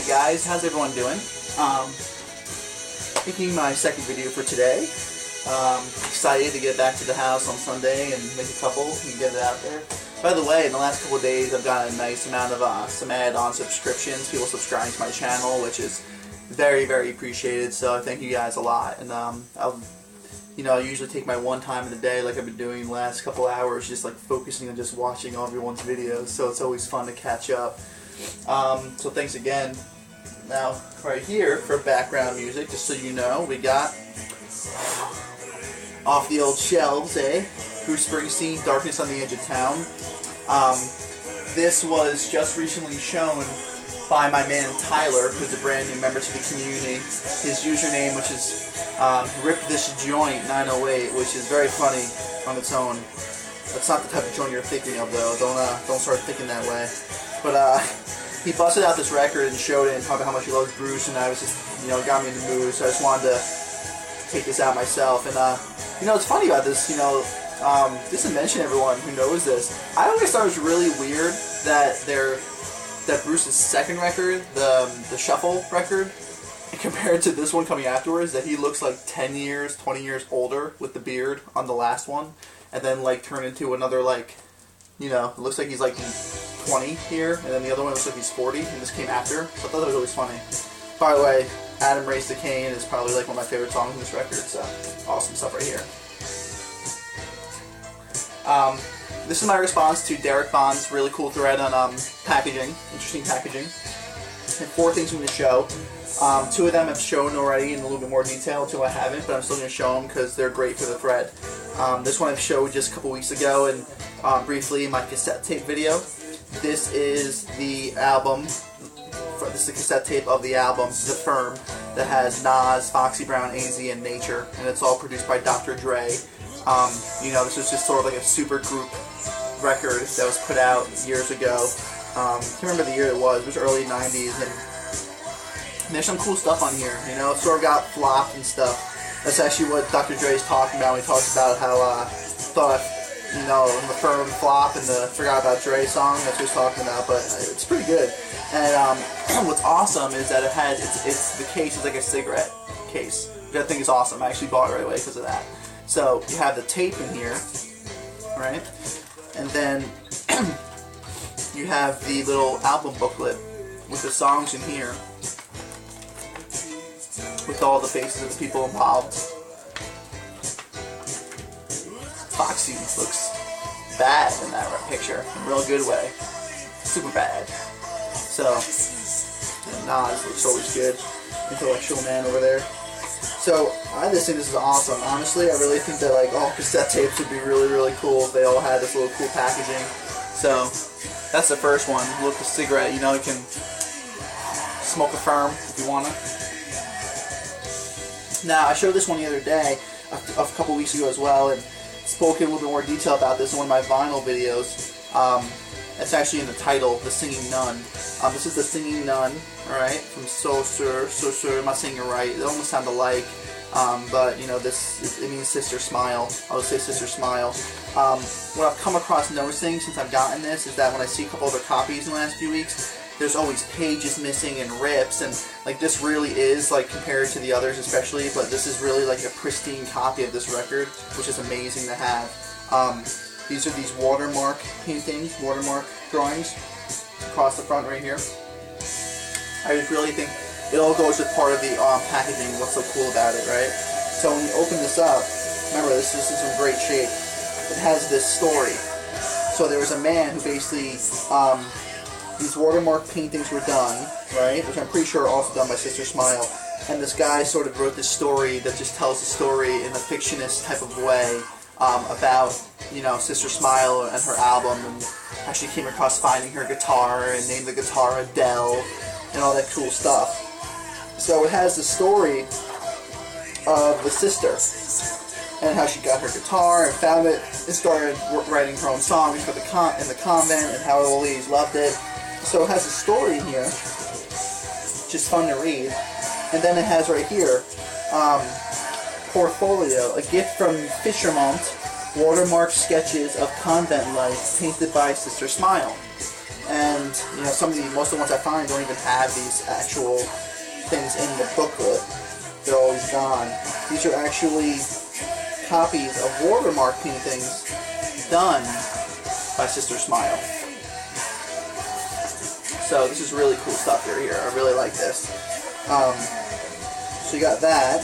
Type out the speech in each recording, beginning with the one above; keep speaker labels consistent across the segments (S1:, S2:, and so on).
S1: Hey guys, how's everyone doing? Making my second video for today. Excited to get back to the house on Sunday and make a couple and get it out there. By the way, in the last couple of days I've gotten a nice amount of some add-on subscriptions, people subscribing to my channel, which is very, very appreciated, so I thank you guys a lot. And I usually take my one time in the day, like I've been doing the last couple hours, just like focusing on just watching all everyone's videos, so it's always fun to catch up. So thanks again. Now, right here, for background music, just so you know, we got off the old shelves, Bruce Springsteen, Darkness on the Edge of Town. This was just recently shown by my man Tyler, who's a brand new member to the community. His username, which is RipThisJoint908, which is very funny on its own. That's not the type of joint you're thinking of, though. Don't start thinking that way. But he busted out this record and showed it and talked about how much he loves Bruce, and I was just, got me in the mood. So I just wanted to take this out myself. And it's funny about this. Just to mention everyone who knows this, I always thought it was really weird that Bruce's second record, the Shuffle record, compared to this one coming afterwards, that he looks like 10 years, 20 years older with the beard on the last one, and then like turn into another it looks like he's like 20 here, and then the other one looks like he's 40, and this came after. So I thought that was always funny. By the way, Adam Raised the Cain is probably like one of my favorite songs in this record, so awesome stuff right here. This is my response to dereckvon's really cool thread on packaging, interesting packaging. And 4 things I'm going to show. 2 of them I've shown already in a little bit more detail, 2 I haven't, but I'm still going to show them because they're great for the thread. This one I've showed just a couple weeks ago and briefly in my cassette tape video. This is the album, this is the cassette tape of the album, The Firm, that has Nas, Foxy Brown, AZ, and Nature, and it's all produced by Dr. Dre. This was just sort of like a super group record that was put out years ago. I can't remember the year it was early 90s, and there's some cool stuff on here, it sort of got flopped and stuff. That's actually what Dr. Dre is talking about when he talks about how, The Firm flop and the Forgot About Dre song, that's what he's talking about, but it's pretty good. And what's awesome is that it has, the case is like a cigarette case, which I think is awesome. I actually bought it right away because of that. So you have the tape in here, right? And then you have the little album booklet with the songs in here, with all the faces of the people involved. Foxy looks bad in that picture, in a real good way. Super bad. So, Nas looks always good. Intellectual man over there. So, I just think this is awesome. Honestly, I really think that all cassette tapes would be really, really cool if they all had this little cool packaging. So, that's the first one. Look, a cigarette, you can smoke a Firm if you want to. Now, I showed this one the other day, a couple weeks ago as well, and spoke in a little bit more detail about this in one of my vinyl videos. It's actually in the title, The Singing Nun. This is The Singing Nun, alright, from So Sir, I'm not saying it right, it almost sounds alike, but, it means Sister Smile. I would say Sister Smile. What I've come across noticing since I've gotten this is that when I see a couple other copies in the last few weeks, there's always pages missing and rips, and this really is compared to the others especially, but this is really a pristine copy of this record, which is amazing to have. These are these watermark paintings, watermark drawings across the front right here. I just really think it all goes with part of the packaging. What's so cool about it, right? So when you open this up, remember this is in great shape. It has this story. So there was a man who basically these watermark paintings were done, right, which I'm pretty sure are also done by Sister Smile, and this guy sort of wrote this story that just tells the story in a fictionist type of way about, Sister Smile and her album, and how she came across finding her guitar and named the guitar Adele, and all that cool stuff. So it has the story of the sister, and how she got her guitar and found it and started writing her own songs for in the convent, and how all ladies loved it. So it has a story here, which is fun to read. And then it has right here, portfolio, a gift from Fishermont, watermark sketches of convent life painted by Sister Smile. And you know, most of the ones I find don't even have these actual things in the booklet. They're always gone. These are actually copies of watermark paintings done by Sister Smile. So this is really cool stuff here. I really like this. So you got that,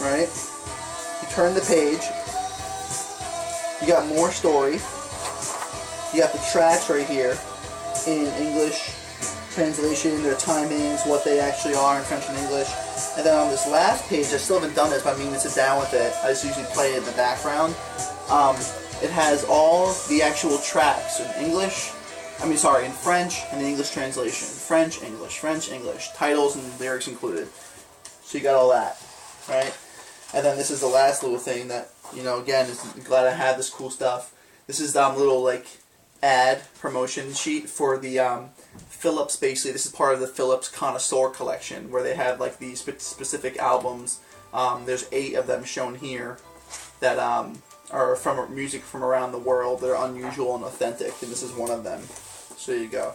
S1: right? You turn the page. You got more story. You got the tracks right here in English translation, their timings, what they actually are in French and English. And then on this last page, I still haven't done this, but I mean to sit down with it. I just usually play it in the background. It has all the actual tracks in English. In French and the English translation. French, English. Titles and lyrics included. So you got all that, right? And then this is the last little thing that, you know, again, I'm glad I have this cool stuff. This is little, like, ad promotion sheet for the Philips, basically. This is part of the Philips Connoisseur collection, where they have, like, these specific albums. There's 8 of them shown here that are from music from around the world. They're unusual and authentic, and this is one of them. So there you go.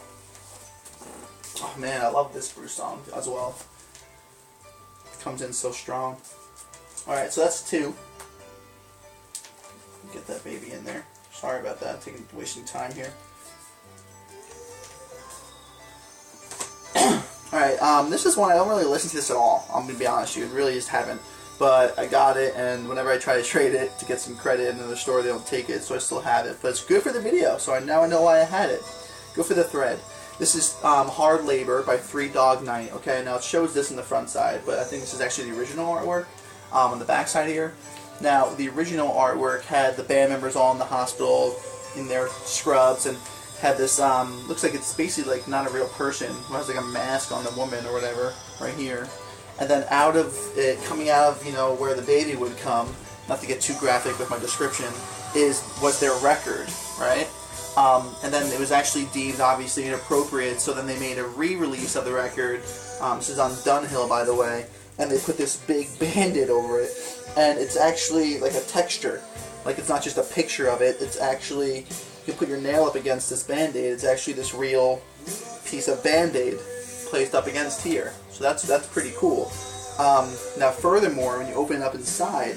S1: Oh man, I love this Bruce song as well. It comes in so strong. Alright, so that's 2. Get that baby in there. Sorry about that, wasting time here. Alright, this is one I don't really listen to this at all. I'm gonna be honest with you, I really just haven't. But I got it, and whenever I try to trade it to get some credit in another store, they don't take it, so I still have it. But it's good for the video, so now I know why I had it. Go for the thread. This is Hard Labor by Three Dog Night. Okay, now it shows this in the front side, but I think this is actually the original artwork on the back side here. Now, the original artwork had the band members all in the hospital in their scrubs, and had this, looks like it's basically like not a real person, who has like a mask on the woman or whatever, right here. And then out of it, coming out of, you know, where the baby would come, not to get too graphic with my description, was their record, right? And then it was actually deemed obviously inappropriate, so then they made a re-release of the record. This is on Dunhill, by the way, and they put this big Band-Aid over it, and it's actually like a texture. Like, it's not just a picture of it, it's actually, you can put your nail up against this Band-Aid, it's actually this real piece of Band-Aid placed up against here. So that's pretty cool. Now furthermore, when you open it up inside,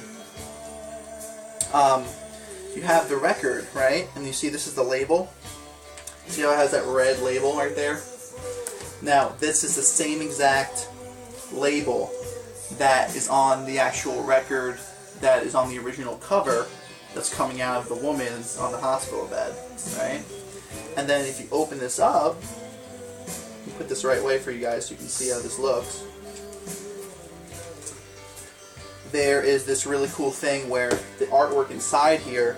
S1: you have the record, right? And you see this is the label. See how it has that red label right there? Now, this is the same exact label that is on the actual record that is on the original cover that's coming out of the woman on the hospital bed, right? And then if you open this up, put this the right way for you guys so you can see how this looks. There is this really cool thing where the artwork inside here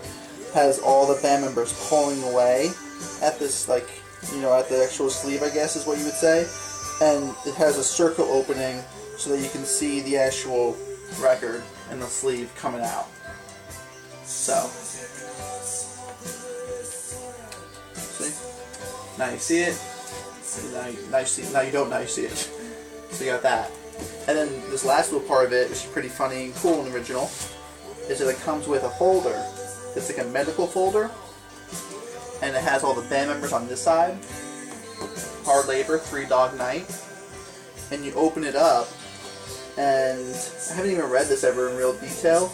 S1: has all the band members pulling away at this, like, you know, at the actual sleeve, I guess is what you would say. And it has a circle opening so that you can see the actual record and the sleeve coming out. So, see? Now you see it. Now you don't. Now you see it. So you got that. And then this last little part of it, which is pretty funny and cool in the original, is that it comes with a folder. It's like a medical folder, and it has all the band members on this side. Hard Labor, Three Dog Night. And you open it up, and I haven't even read this ever in real detail.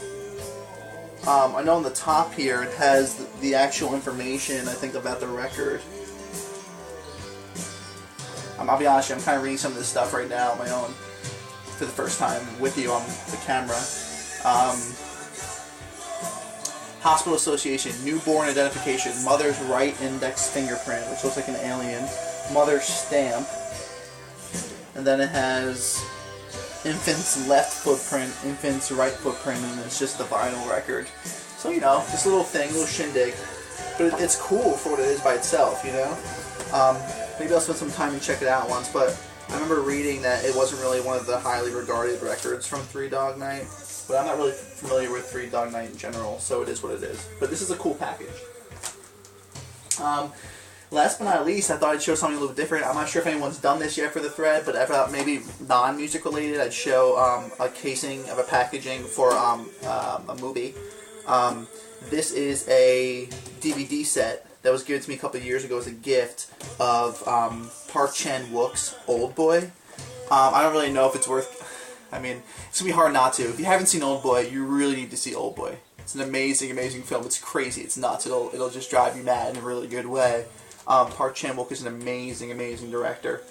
S1: I know on the top here it has the actual information, I think, about the record. I'll be honest with you, I'm kind of reading some of this stuff right now on my own for the first time with you on the camera. Hospital Association, Newborn Identification, Mother's Right Index Fingerprint, which looks like an alien, Mother's Stamp, and then it has Infant's Left Footprint, Infant's Right Footprint, and it's just the vinyl record. So, you know, this little thing, little shindig, but it's cool for what it is by itself, you know? Maybe I'll spend some time and check it out once, but I remember reading that it wasn't really one of the highly regarded records from Three Dog Night, but I'm not really familiar with Three Dog Night in general, so it is what it is. But this is a cool package. Last but not least, I thought I'd show something a little different. I'm not sure if anyone's done this yet for the thread, but I thought maybe non-music related, I'd show a casing of a packaging for a movie. This is a DVD set that was given to me a couple of years ago as a gift of Park Chan-wook's Old Boy. I don't really know if it's worth... I mean, it's going to be hard not to. If you haven't seen Old Boy, you really need to see Old Boy. It's an amazing, amazing film. It's crazy. It's nuts. It'll just drive you mad in a really good way. Park Chan-wook is an amazing, amazing director.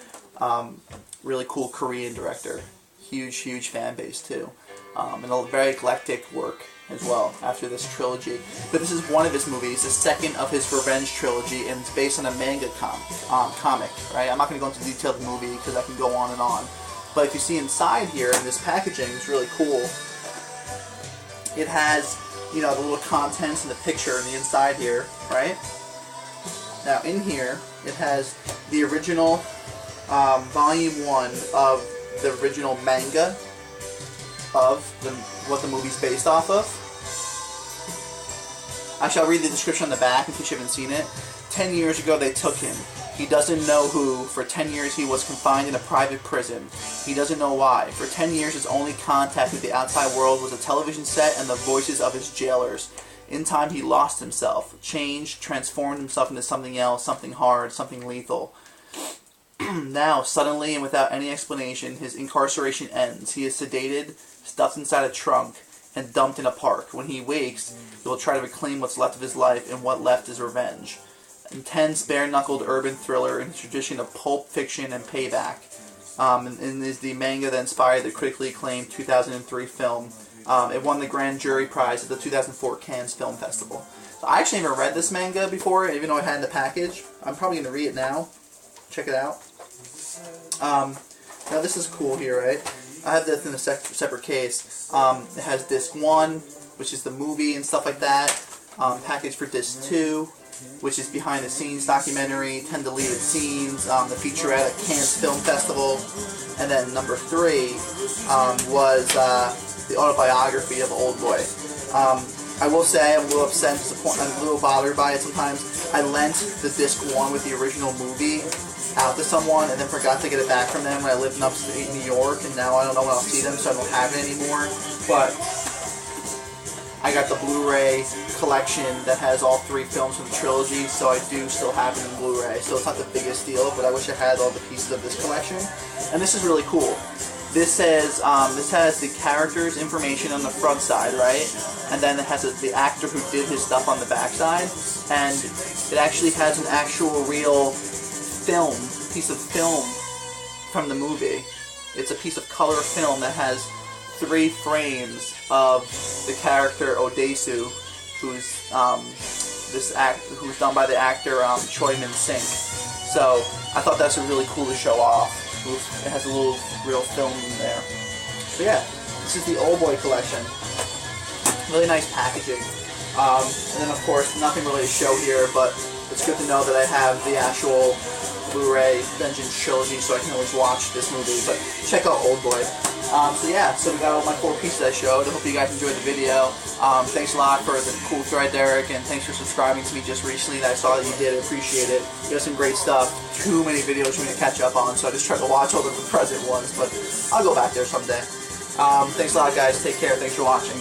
S1: Really cool Korean director. Huge, huge fan base, too. And a very eclectic work as well after this trilogy. But this is one of his movies, the second of his Revenge trilogy, and it's based on a manga comic, right? I'm not going to go into detail of the movie because I can go on and on. But if you see inside here, in this packaging, it's really cool. It has, you know, the little contents and the picture in the inside here, right? Now in here, it has the original volume 1 of the original manga of what the movie's based off of. Actually, I'll read the description on the back in case you haven't seen it. 10 years ago, they took him. He doesn't know who. For 10 years, he was confined in a private prison. He doesn't know why. For 10 years, his only contact with the outside world was a television set and the voices of his jailers. In time, he lost himself, changed, transformed himself into something else, something hard, something lethal. Now, suddenly and without any explanation, his incarceration ends. He is sedated, stuffed inside a trunk, and dumped in a park. When he wakes, he will try to reclaim what's left of his life, and what left is revenge. Intense, bare-knuckled urban thriller in the tradition of pulp fiction and payback. And is the manga that inspired the critically acclaimed 2003 film. It won the Grand Jury Prize at the 2004 Cannes Film Festival. So I actually never read this manga before, even though I had it in the package. I'm probably going to read it now. Check it out. Now this is cool here, right? I have this in a separate case. It has disc 1, which is the movie and stuff like that. Package for disc 2, which is behind the scenes documentary, 10 deleted scenes, the featurette at Cannes Film Festival. And then number 3 was the autobiography of Old Boy. I will say I'm a little upset, I'm a little bothered by it sometimes. I lent the disc 1 with the original movie out to someone and then forgot to get it back from them when I lived in upstate New York, and now I don't know when I'll see them, so I don't have it anymore. But I got the Blu-ray collection that has all 3 films from the trilogy, so I do still have it in Blu-ray. So it's not the biggest deal, but I wish I had all the pieces of this collection. And this is really cool. This says, this has the character's information on the front side, right? And then it has the actor who did his stuff on the back side. And it actually has an actual real piece of film from the movie. It's a piece of color film that has 3 frames of the character Odesu, who's who's done by the actor Choi Min-sik. So I thought that's really cool to show off. It has a little real film in there. But yeah, this is the Old Boy collection. Really nice packaging. And then of course, nothing really to show here, but it's good to know that I have the actual Blu-ray Vengeance trilogy, so I can always watch this movie. But check out Old Boy. So yeah, so we got all my 4 pieces I showed. I hope you guys enjoyed the video. Thanks a lot for the cool thread, Derek, and thanks for subscribing to me just recently. I saw that you did. I appreciate it. You got some great stuff. Too many videos for me to catch up on, so I just tried to watch all the present ones, but I'll go back there someday. Thanks a lot, guys. Take care. Thanks for watching.